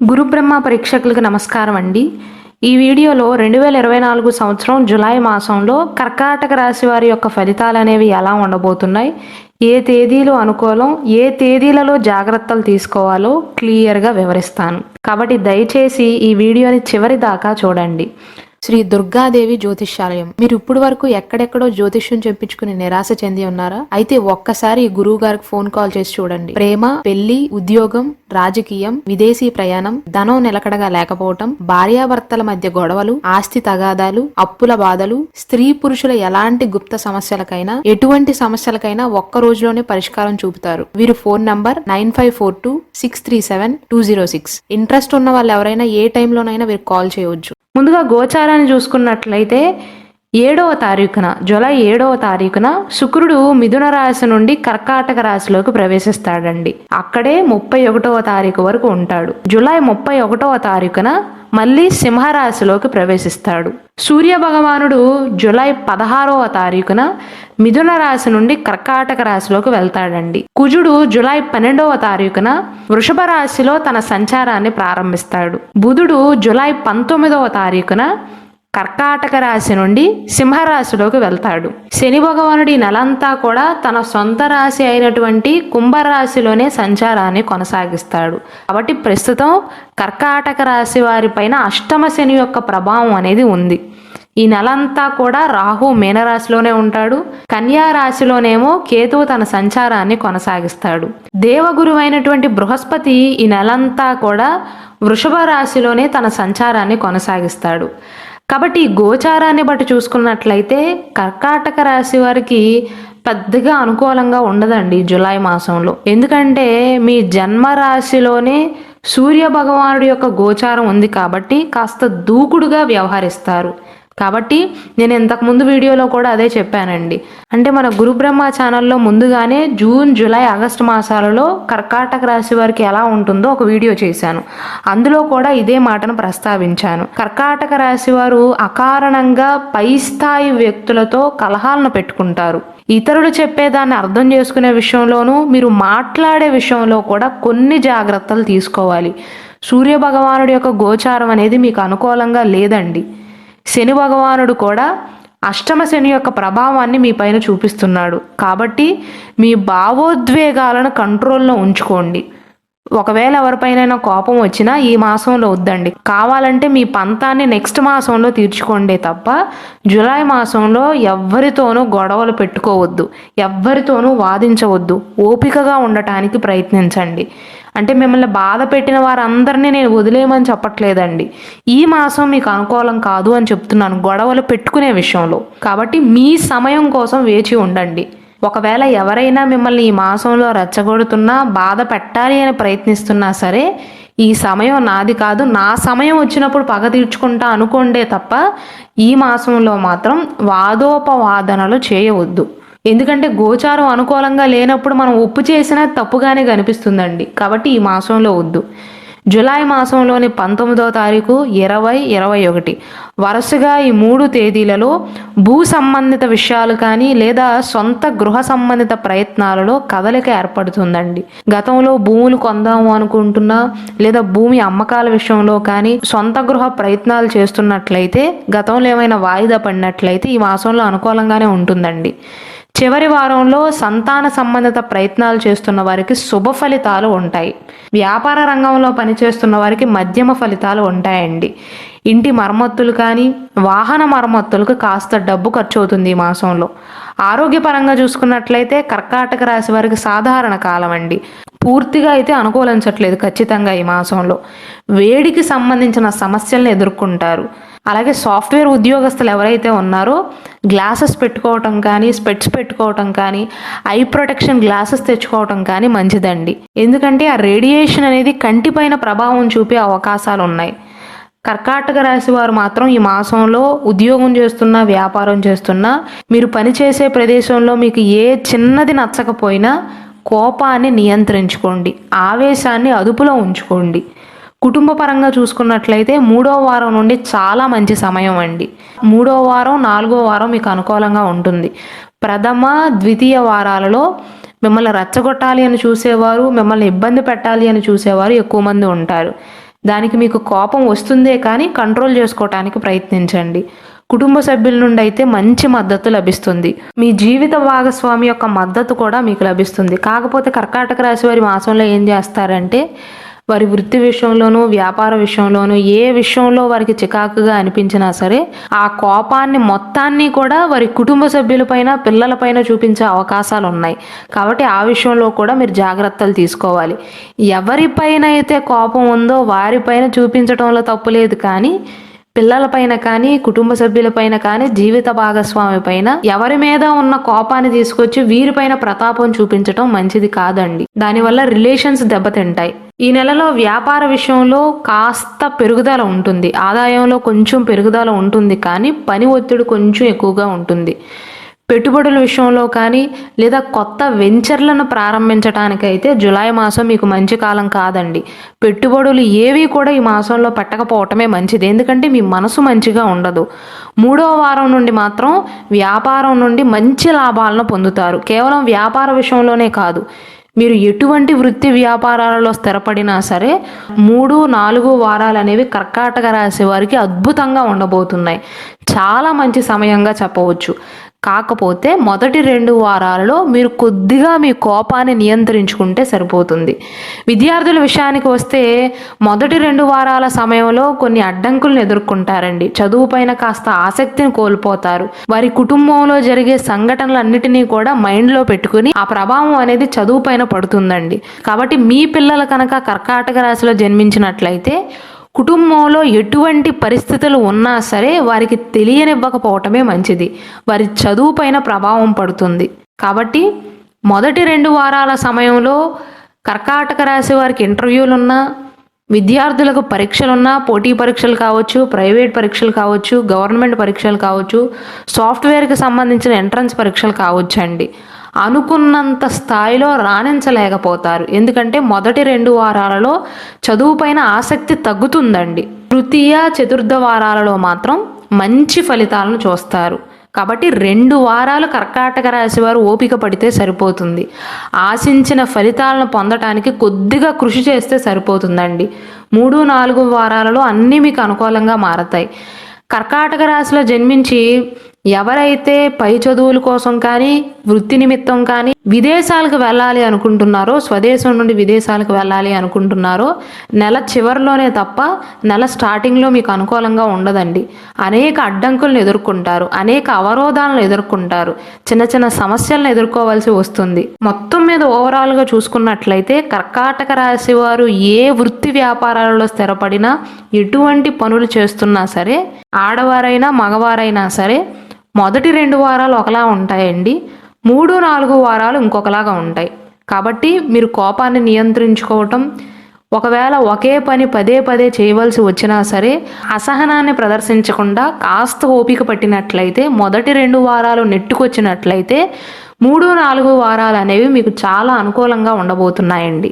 గురు బ్రహ్మ పరీక్షకులకు నమస్కారం అండి. ఈ వీడియోలో 2024 సంవత్సరం జులై మాసంలో కర్కాటక రాశి వారి యొక్క ఫలితాలు అనేవి ఎలా ఉండబోతున్నాయి, ఏ తేదీలు అనుకూలం, ఏ తేదీలలో జాగ్రత్తలు తీసుకోవాలో క్లియర్గా వివరిస్తాను. కాబట్టి దయచేసి ఈ వీడియోని చివరి దాకా చూడండి. శ్రీ దుర్గాదేవి జ్యోతిష్యాలయం. మీరు ఇప్పుడు వరకు ఎక్కడెక్కడో జ్యోతిష్యం చెప్పించుకుని నిరాశ చెంది ఉన్నారా? అయితే ఒక్కసారి గురువు గారికి ఫోన్ కాల్ చేసి చూడండి. ప్రేమ, పెళ్లి, ఉద్యోగం, రాజకీయం, విదేశీ ప్రయాణం, ధనం నిలకడగా లేకపోవటం, భార్యాభర్తల మధ్య గొడవలు, ఆస్తి తగాదాలు, అప్పుల బాధలు, స్త్రీ పురుషుల ఎలాంటి గుప్త సమస్యలకైనా, ఎటువంటి సమస్యలకైనా ఒక్క రోజులోనే పరిష్కారం చూపుతారు. వీరు ఫోన్ నంబర్ 9542637206. ఇంట్రెస్ట్ ఉన్న వాళ్ళు ఎవరైనా ఏ టైంలోనైనా వీరు కాల్ చేయవచ్చు. ముందుగా గోచారాన్ని చూసుకున్నట్లయితే 7వ తారీఖున జూలై 7వ తారీఖున శుక్రుడు మిథున రాశి నుండి కర్కాటక రాశిలోకి ప్రవేశిస్తాడండి. అక్కడే 31వ తారీఖు వరకు ఉంటాడు. జూలై 31వ తారీఖున మళ్ళీ సింహరాశిలోకి ప్రవేశిస్తాడు. సూర్య భగవానుడు జూలై 16వ తారీఖున మిథున రాశి నుండి కర్కాటక రాశిలోకి వెళ్తాడండి. కుజుడు జూలై 12వ తారీఖున వృషభ రాశిలో తన సంచారాన్ని ప్రారంభిస్తాడు. బుధుడు జూలై 19వ తారీఖున కర్కాటక రాశి నుండి సింహరాశిలోకి వెళ్తాడు. శని భగవానుడి నెలంతా కూడా తన సొంత రాశి అయినటువంటి కుంభరాశిలోనే సంచారాన్ని కొనసాగిస్తాడు. కాబట్టి ప్రస్తుతం కర్కాటక రాశి వారిపైన అష్టమ శని యొక్క ప్రభావం అనేది ఉంది. ఈ నెలంతా కూడా రాహు మీనరాశిలోనే ఉంటాడు. కన్యా రాశిలోనేమో కేతువు తన సంచారాన్ని కొనసాగిస్తాడు. దేవగురువైనటువంటి బృహస్పతి ఈ నెలంతా కూడా వృషభ రాశిలోనే తన సంచారాన్ని కొనసాగిస్తాడు. కాబట్టి ఈ గోచారాన్ని బట్టి చూసుకున్నట్లయితే కర్కాటక రాశి వారికి పెద్దగా అనుకూలంగా ఉండదండి జులై మాసంలో. ఎందుకంటే మీ జన్మ రాశిలోనే సూర్య భగవానుడి యొక్క గోచారం ఉంది కాబట్టి కాస్త దూకుడుగా వ్యవహరిస్తారు. కాబట్టి నేను ఇంతకుముందు వీడియోలో కూడా అదే చెప్పానండి. అంటే మన గురు బ్రహ్మ ఛానల్లో ముందుగానే జూన్, జూలై, ఆగస్టు మాసాలలో కర్కాటక రాశి వారికి ఎలా ఉంటుందో ఒక వీడియో చేశాను. అందులో కూడా ఇదే మాటను ప్రస్తావించాను. కర్కాటక రాశి వారు అకారణంగా పై స్థాయి వ్యక్తులతో కలహాలను పెట్టుకుంటారు. ఇతరులు చెప్పేదాన్ని అర్థం చేసుకునే విషయంలోనూ, మీరు మాట్లాడే విషయంలో కూడా కొన్ని జాగ్రత్తలు తీసుకోవాలి. సూర్య భగవానుడి యొక్క గోచారం అనేది మీకు అనుకూలంగా లేదండి. శని భగవానుడు కూడా అష్టమ శని యొక్క ప్రభావాన్ని మీ పైన చూపిస్తున్నాడు. కాబట్టి మీ భావోద్వేగాలను కంట్రోల్లో ఉంచుకోండి. ఒకవేళ ఎవరిపైనైనా కోపం వచ్చినా ఈ మాసంలో వద్దండి. కావాలంటే మీ పంతాన్ని నెక్స్ట్ మాసంలో తీర్చుకోండి తప్ప జూలై మాసంలో ఎవ్వరితోనూ గొడవలు పెట్టుకోవద్దు, ఎవ్వరితోనూ వాదించవద్దు. ఓపికగా ఉండటానికి ప్రయత్నించండి. అంటే మిమ్మల్ని బాధ పెట్టిన వారందరినీ నేను వదిలేయమని చెప్పట్లేదండి. ఈ మాసం మీకు అనుకూలం కాదు అని చెప్తున్నాను గొడవలు పెట్టుకునే విషయంలో. కాబట్టి మీ సమయం కోసం వేచి ఉండండి. ఒకవేళ ఎవరైనా మిమ్మల్ని ఈ మాసంలో రెచ్చగొడుతున్నా, బాధ పెట్టాలి అని ప్రయత్నిస్తున్నా సరే, ఈ సమయం నాది కాదు, నా సమయం వచ్చినప్పుడు పగ తీర్చుకుంటా అనుకోండే తప్ప ఈ మాసంలో మాత్రం వాదోపవాదనలు చేయవద్దు. ఎందుకంటే గోచారం అనుకూలంగా లేనప్పుడు మనం ఒప్పు చేసినా తప్పుగానే కనిపిస్తుందండి. కాబట్టి ఈ మాసంలో వద్దు. జూలై మాసంలోని 19వ తారీఖు, 20, 21 వరుసగా ఈ 3 తేదీలలో భూ సంబంధిత విషయాలు కానీ లేదా సొంత గృహ సంబంధిత ప్రయత్నాలలో కదలిక ఏర్పడుతుందండి. గతంలో భూములు కొందాము అనుకుంటున్నా లేదా భూమి అమ్మకాల విషయంలో కానీ సొంత గృహ ప్రయత్నాలు చేస్తున్నట్లయితే, గతంలో ఏమైనా వాయిదా పడినట్లయితే ఈ మాసంలో అనుకూలంగానే ఉంటుందండి. చివరి వారంలో సంతాన సంబంధిత ప్రయత్నాలు చేస్తున్న వారికి శుభ ఫలితాలు ఉంటాయి. వ్యాపార రంగంలో పనిచేస్తున్న వారికి మధ్యమ ఫలితాలు ఉంటాయండి. ఇంటి మరమ్మతులు కానీ వాహన మరమ్మతులకు కాస్త డబ్బు ఖర్చు అవుతుంది ఈ మాసంలో. ఆరోగ్యపరంగా చూసుకున్నట్లయితే కర్కాటక రాశి వారికి సాధారణ కాలం అండి. పూర్తిగా అయితే అనుకూలించట్లేదు ఖచ్చితంగా ఈ మాసంలో. వేడికి సంబంధించిన సమస్యలను ఎదుర్కొంటారు. అలాగే సాఫ్ట్వేర్ ఉద్యోగస్తులు ఎవరైతే ఉన్నారో గ్లాసెస్ పెట్టుకోవటం కానీ, స్పెట్స్ పెట్టుకోవటం కానీ, ఐ ప్రొటెక్షన్ గ్లాసెస్ తెచ్చుకోవటం కానీ మంచిదండి. ఎందుకంటే ఆ రేడియేషన్ అనేది కంటిపైన ప్రభావం చూపే అవకాశాలు ఉన్నాయి. కర్కాటక రాశి వారు మాత్రం ఈ మాసంలో ఉద్యోగం చేస్తున్నా, వ్యాపారం చేస్తున్నా, మీరు పనిచేసే ప్రదేశంలో మీకు ఏ చిన్నది నచ్చకపోయినా కోపాన్ని నియంత్రించుకోండి, ఆవేశాన్ని అదుపులో ఉంచుకోండి. కుటుంబ పరంగా చూసుకున్నట్లయితే 3వ వారం నుండి చాలా మంచి సమయం అండి. 3వ వారం, 4వ వారం మీకు అనుకూలంగా ఉంటుంది. ప్రథమ, ద్వితీయ వారాలలో మిమ్మల్ని రెచ్చగొట్టాలి అని చూసేవారు, మిమ్మల్ని ఇబ్బంది పెట్టాలి అని చూసేవారు ఎక్కువ మంది ఉంటారు. దానికి మీకు కోపం వస్తుందే కానీ కంట్రోల్ చేసుకోవటానికి ప్రయత్నించండి. కుటుంబ సభ్యుల నుండి అయితే మంచి మద్దతు లభిస్తుంది. మీ జీవిత భాగస్వామి యొక్క మద్దతు కూడా మీకు లభిస్తుంది. కాకపోతే కర్కాటక రాశి వారి మాసంలో ఏం చేస్తారంటే వారి వృత్తి విషయంలోనూ వ్యాపార విషయంలోనూ ఏ విషయంలో వారికి చికాకుగా అనిపించినా సరే ఆ కోపాన్ని మొత్తాన్ని కూడా వారి కుటుంబ సభ్యులపైన పిల్లలపైన చూపించే అవకాశాలు ఉన్నాయి. కాబట్టి ఆ విషయంలో కూడా మీరు జాగ్రత్తలు తీసుకోవాలి. ఎవరిపైన అయితే కోపం ఉందో వారిపైన చూపించడంలో తప్పు లేదు, కానీ పిల్లలపైన కానీ కుటుంబ సభ్యులపైన కానీ జీవిత భాగస్వామి పైన ఎవరి మీద ఉన్న కోపాన్ని తీసుకొచ్చి వీరిపైన ప్రతాపం చూపించడం మంచిది కాదండి. దానివల్ల రిలేషన్స్ దెబ్బతింటాయి. ఈ నెలలో వ్యాపార విషయంలో కాస్త పెరుగుదల ఉంటుంది, ఆదాయంలో కొంచెం పెరుగుదల ఉంటుంది, కానీ పని ఒత్తిడి కొంచెం ఎక్కువగా ఉంటుంది. పెట్టుబడుల విషయంలో కానీ లేదా కొత్త వెంచర్లను ప్రారంభించడానికైతే జులై మాసం మీకు మంచి కాలం కాదండి. పెట్టుబడులు ఏవి కూడా ఈ మాసంలో పెట్టకపోవటమే మంచిది, ఎందుకంటే మీ మనసు మంచిగా ఉండదు. 3వ వారం నుండి మాత్రం వ్యాపారం నుండి మంచి లాభాలను పొందుతారు. కేవలం వ్యాపార విషయంలోనే కాదు, మీరు ఎటువంటి వృత్తి వ్యాపారాలలో స్థిరపడినా సరే 3, 4 వారాలు అనేవి కర్కాటక రాశి వారికి అద్భుతంగా ఉండబోతున్నాయి. చాలా మంచి సమయంగా చెప్పవచ్చు. కాకపోతే మొదటి 2 వారాలలో మీరు కొద్దిగా మీ కోపాన్ని నియంత్రించుకుంటే సరిపోతుంది. విద్యార్థుల విషయానికి వస్తే మొదటి 2 వారాల సమయంలో కొన్ని అడ్డంకులను ఎదుర్కొంటారండి. చదువుపైన కాస్త ఆసక్తిని కోల్పోతారు. వారి కుటుంబంలో జరిగే సంఘటనలన్నిటినీ కూడా మైండ్లో పెట్టుకుని ఆ ప్రభావం అనేది చదువు పైన పడుతుందండి. కాబట్టి మీ పిల్లలు కనుక కర్కాటక రాశిలో జన్మించినట్లయితే కుటుంబంలో ఎటువంటి పరిస్థితులు ఉన్నా సరే వారికి తెలియనివ్వకపోవటమే మంచిది. వారి చదువు పైన ప్రభావం పడుతుంది. కాబట్టి మొదటి 2 వారాల సమయంలో కర్కాటక రాశి వారికి ఇంటర్వ్యూలున్నా, విద్యార్థులకు పరీక్షలున్నా, పోటీ పరీక్షలు కావచ్చు, ప్రైవేట్ పరీక్షలు కావచ్చు, గవర్నమెంట్ పరీక్షలు కావచ్చు, సాఫ్ట్వేర్కి సంబంధించిన ఎంట్రన్స్ పరీక్షలు కావచ్చు అండి, అనుకున్నంత స్థాయిలో రాణించలేకపోతారు. ఎందుకంటే మొదటి 2 వారాలలో చదువు పైన ఆసక్తి తగ్గుతుందండి. తృతీయ, చతుర్థ వారాలలో మాత్రం మంచి ఫలితాలను చూస్తారు. కాబట్టి 2 వారాలు కర్కాటక రాశి వారు ఓపిక పడితే సరిపోతుంది. ఆశించిన ఫలితాలను పొందటానికి కొద్దిగా కృషి చేస్తే సరిపోతుందండి. 3, 4 వారాలలో అన్నీ మీకు అనుకూలంగా మారతాయి. కర్కాటక రాశిలో జన్మించి ఎవరైతే పై చదువుల కోసం కానీ వృత్తి నిమిత్తం కానీ విదేశాలకు వెళ్ళాలి అనుకుంటున్నారో, స్వదేశం నుండి విదేశాలకు వెళ్ళాలి అనుకుంటున్నారో నెల చివరిలోనే తప్ప నెల స్టార్టింగ్లో మీకు అనుకూలంగా ఉండదండి. అనేక అడ్డంకులను ఎదుర్కొంటారు, అనేక అవరోధాలను ఎదుర్కొంటారు, చిన్న చిన్న సమస్యలను ఎదుర్కోవాల్సి వస్తుంది. మొత్తం మీద ఓవరాల్గా చూసుకున్నట్లయితే కర్కాటక రాశి వారు ఏ వృత్తి వ్యాపారాలలో స్థిరపడినా, ఎటువంటి పనులు చేస్తున్నా సరే, ఆడవారైనా మగవారైనా సరే మొదటి 2 వారాలు ఒకలా ఉంటాయండి, 3, 4 వారాలు ఇంకొకలాగా ఉంటాయి. కాబట్టి మీరు కోపాన్ని నియంత్రించుకోవటం, ఒకవేళ ఒకే పని పదే పదే చేయవలసి వచ్చినా సరే అసహనాన్ని ప్రదర్శించకుండా కాస్త ఓపిక పట్టినట్లయితే, మొదటి 2 వారాలు నెట్టుకొచ్చినట్లయితే 3, 4 వారాలు అనేవి మీకు చాలా అనుకూలంగా ఉండబోతున్నాయండి.